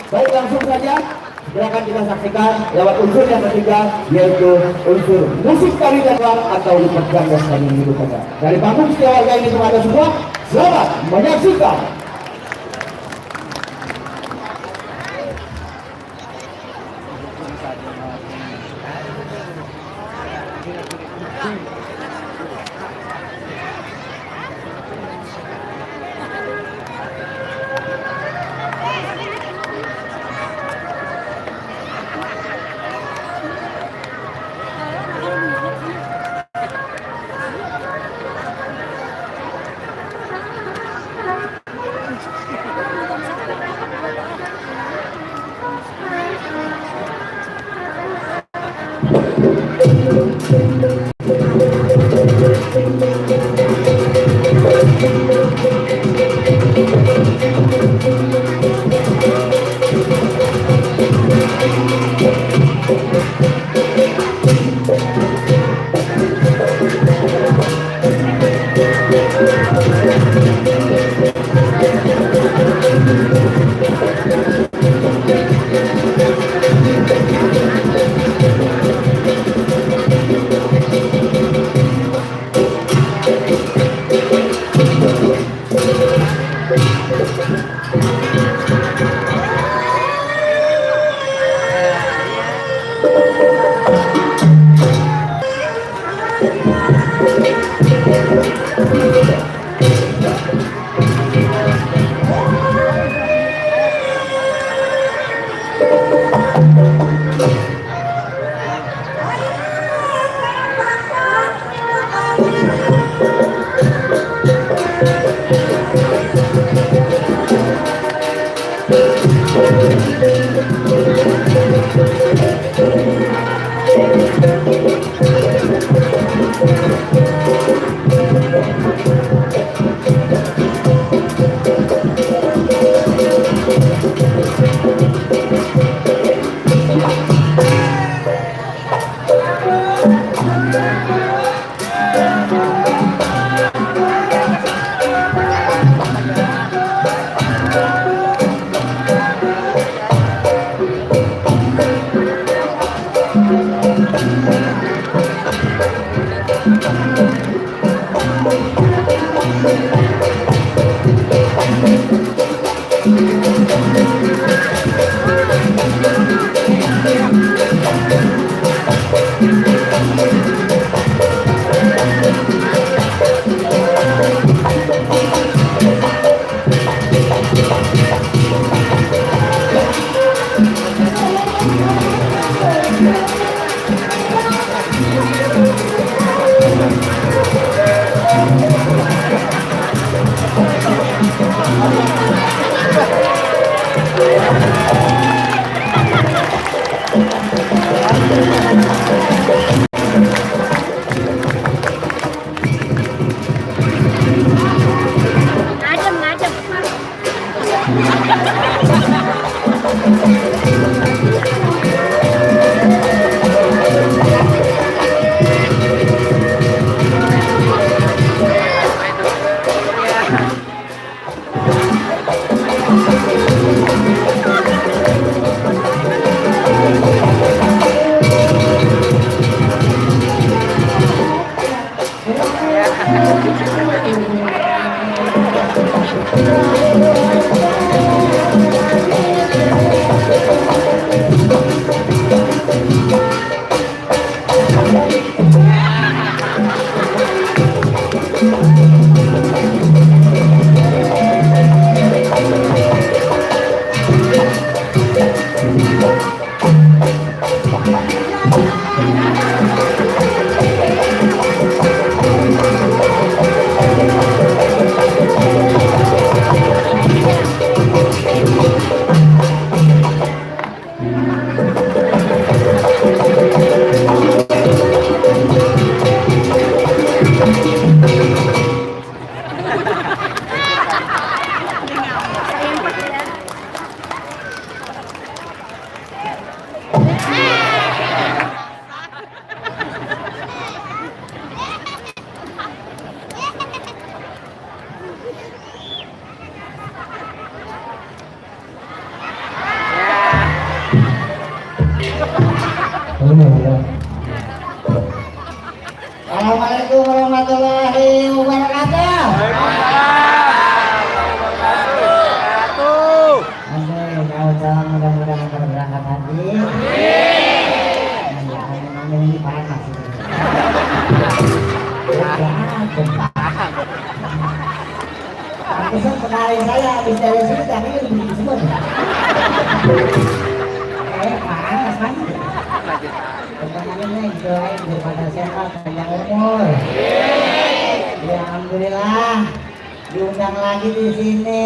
Baik, langsung saja silakan kita saksikan lewat unsur yang ketiga, yaitu unsur musik tari dan ruang atau lipat ganda kami hidup saja. Dari panggung setiap warga ini kepada semua, selamat menyaksikan. Assalamualaikum warahmatullahi wabarakatuh. Mudah-mudahan berangkat hati. Ini panas. Pesan penari saya habis dari sini tapi ini begitu semua. Panas kan? Pertanyaannya doain daripada sehat panjang umur. Ya alhamdulillah diundang lagi di sini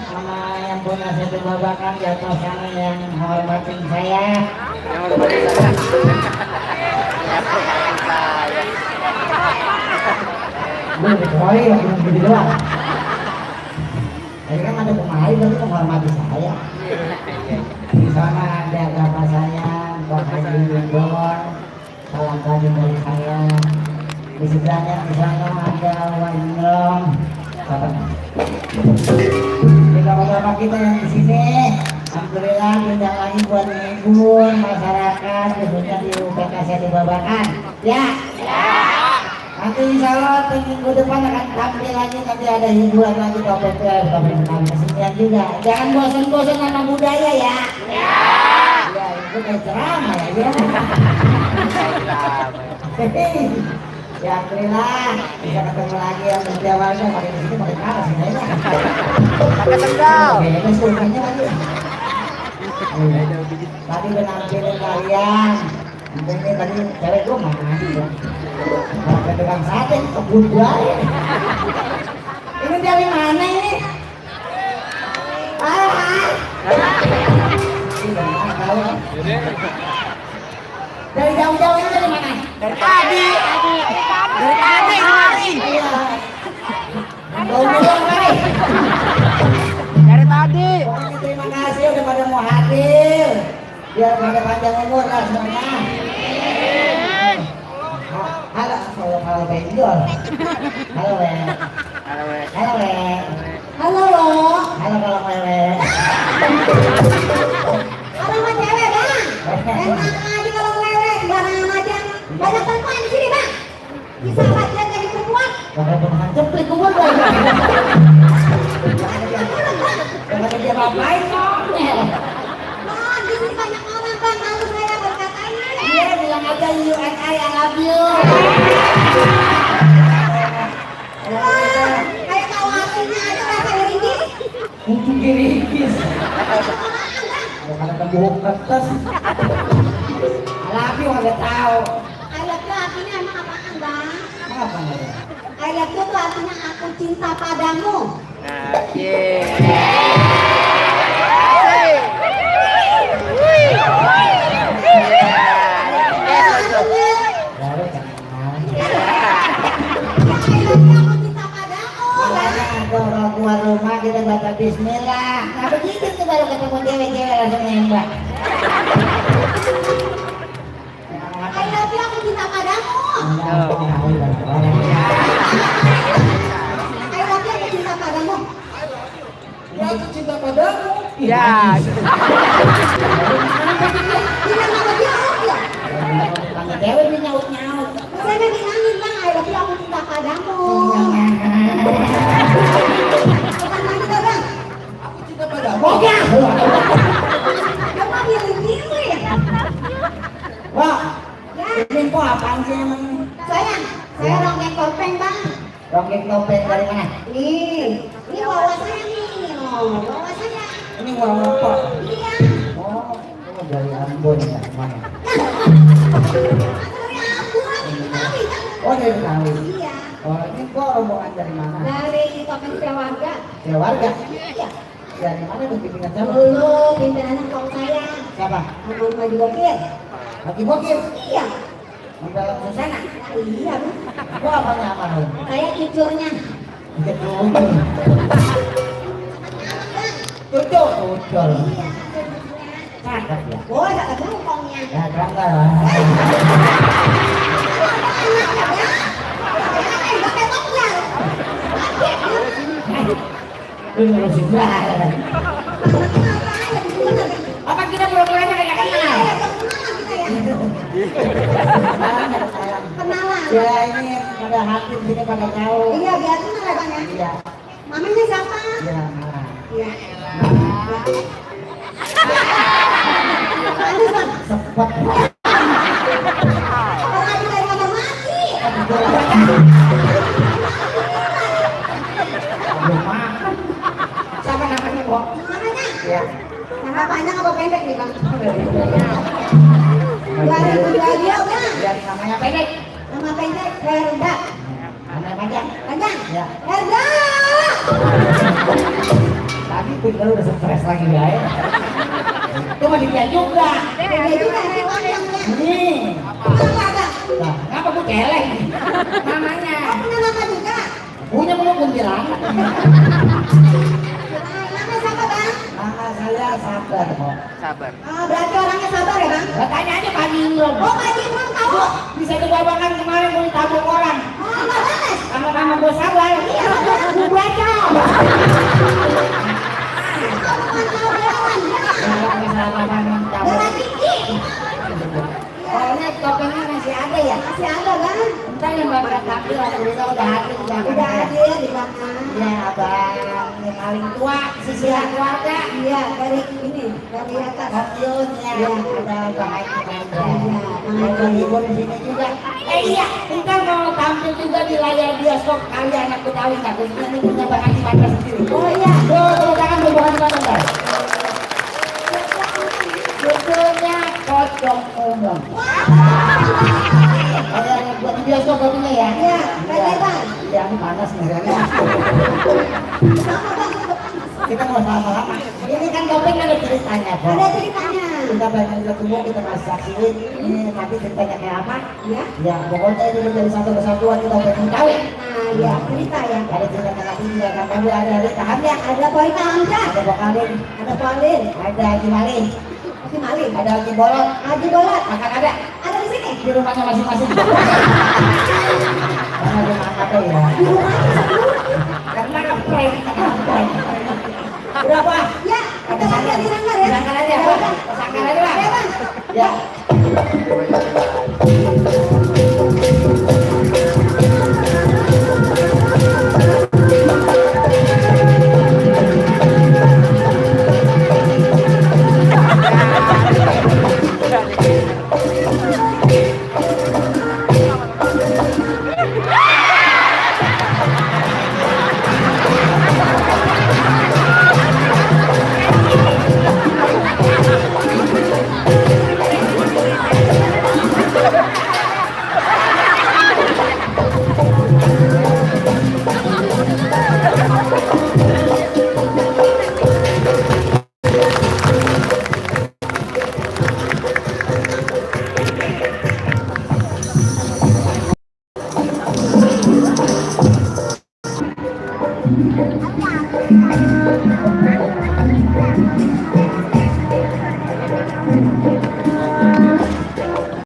sama yang punya satu babakan jatuh sana yang hormatin saya. Yang hormatin saya. Gue dikoi belum gini doang. Tadi kan ada pemain tapi menghormati saya. Di sana ada bapak saya, Pak Haji Windor, salam tadi dari saya. Di sebelahnya di sana ada Wandong. Di bapak-bapak kita yang di sini, alhamdulillah tidak lagi buat menghibur masyarakat khususnya di UPKS di Babakan. Ya. Nanti insya Allah minggu depan akan tampil lagi, nanti ada hiburan lagi KPPR, KPPR kesenian juga. Jangan bosan-bosan sama budaya ya. Ya itu kayak ceramah ya. Ya alhamdulillah bisa ketemu lagi yang berjawabnya pakai di sini pakai kalah sebenarnya. Pakai sendal. Oke, sultannya lagi. Tadi menampilin kalian. Ini tadi cewek gue mana ya? Pakai tukang sate kebun buaya. Ini dari mana ini? Dari jauh-jauh ini dari mana? Dari tadi. Dari tadi kemari. Iya. Jauh-jauh kemari. Dari tadi. Terima kasih udah pada mau hadir. Biar pada panjang umur lah semuanya. Halo penjual. Halo we. Halo we. Halo we. Halo lo. Halo kalau wewe. Halo sama cewek bang. Enak aja kalau wewe, barengan aja. Banyak perempuan di sini bang. Bisa aja jadi perempuan. Banyak perempuan ceplik kuat bang. Jangan dia ngapain dong. Bang, di sini banyak orang bang. Lalu saya berkatanya. Iya bilang aja you and I love you. Kayak tahu hatinya aja rasa ringgit. Untuk ringgit. Ada tembok kertas. I love you nggak tahu. I love you artinya emang apaan bang? Apa namanya? I love you tuh artinya aku cinta padamu. Nah, kalau keluar rumah kita baca bismillah. Nah begitu tuh baru ketemu cewek-cewek langsung nembak. I love you, aku cinta padamu. I love you, aku cinta padamu. Ya aku cinta padamu. Ya. Bilang sama dia ya. Cewek dia nyaut-nyaut. Saya bilangin bang, I love you, aku cinta padamu. Bukan lagi tuh bang. Aku cinta padamu. Oke. Kamu pilih-pilih. Wah. Ya. Ini kok apaan sih emang? Saya ronggeng topeng bang. Ronggeng topeng dari mana? Ini bawa saya nih. Bawa saya. Ini bawa motor. Iya. Oh, dari Ambon ya mana? Oh dari Betawi. Iya. Oh ini kok rombongan dari mana? Dari Topeng Sewarga. Sewarga? Iya. Dari mana tuh pimpinan siapa? Dulu pimpinannya kaum saya. Siapa? Haji Bokir. Haji Bokir? Iya. Membelah Susana? Iya. Kok apanya apa lu? Saya cucurnya. Cucur. Cucur. Cucur. Iya. Cakep ya? Boleh cakep ngomongnya. Ya cakep lah. Ngurusin banget. Apa kita pura-puranya kayak kenal? hakim sini pada tahu. Iya, biarin lah Bang ya. Iya. Namanya siapa? Iya, Mala. Iya. Aduh, Bang. Sepet. Orang aja dari kamar mandi. Belum makan. Siapa namanya, Kok? Namanya? Iya. Nama panjang apa pendek nih Bang? Dua dia udah. Iya, namanya pendek. Nama pendek Herda. Namanya panjang. Panjang? Iya. Herda. Tadi Tunggal udah stres lagi ya. Itu mah dia juga. Dia juga yang panjang ya. Nih. Kenapa Bang? Nah, kenapa gue celeng? Namanya. Oh, punya nama juga? Punya mulu kuntilanak. Nama siapa Bang? Nama saya Sabar kok. Sabar. Oh, berarti orangnya sabar ya Bang? Tanya aja Pak Imron. Oh, Pak Imron tahu. Bisa kebabangan kemarin mau ditabrak orang. Oh, Mbak Banes. Sama-sama gue sabar. Iya. Gue baca. Itu bukan tahu belawan. Kalau kesalahpahaman yang tahu. Darah tinggi. Soalnya topengnya masih ada ya. Masih ada Bang? Ntar yang bakal tampil ada berita udah hadir di belakang. Udah hadir di belakang. Ya abang yang paling tua sisihan keluarga. Iya, dari ini, dari atas. Kopiun ya. Iya. Ada bang Aiki Mandra. Iya, Bang Ada Aiki. ibu di sini juga. Iya, ntar mau tampil juga di layar bioskop kali anak Betawi nggak? Khususnya ini punya bang Aiki Mandra sendiri. Oh iya. Tuh, tangan buat bang Aiki Mandra. Judulnya Pocong Umum. Ada buat di bioskop kopinya ya? Iya, kayaknya Bang. Iya, ini panas nih. Sama Bang. Kita mau lama-lama. Ini kan topeng ada ceritanya, Bang. Ada ceritanya. Kita banyak ketemu, kita masih saksiin. Ini nanti ceritanya kayak apa? Ya. Ya, pokoknya ini menjadi satu kesatuan kita pengen tahu. Nah, ya, cerita ya. Ada ceritanya lagi juga kan kami ada Rita Hamya, Ada Poika Hamzah, ada Bokalin, ada Polin, ada Haji Malin, Haji Malin, ada Haji Bolot, Haji Bolat, makan ada ada di sini. di rumahnya masing-masing. Karena dia makan ya. Di rumahnya. Karena ngeprank, ngeprank. Berapa? Ya, kita lihat di sanggar ya. Sanggar aja, Ya, Bang. Bang. Sanggar aja, Bang. Ya, Bang. Ya. Apa?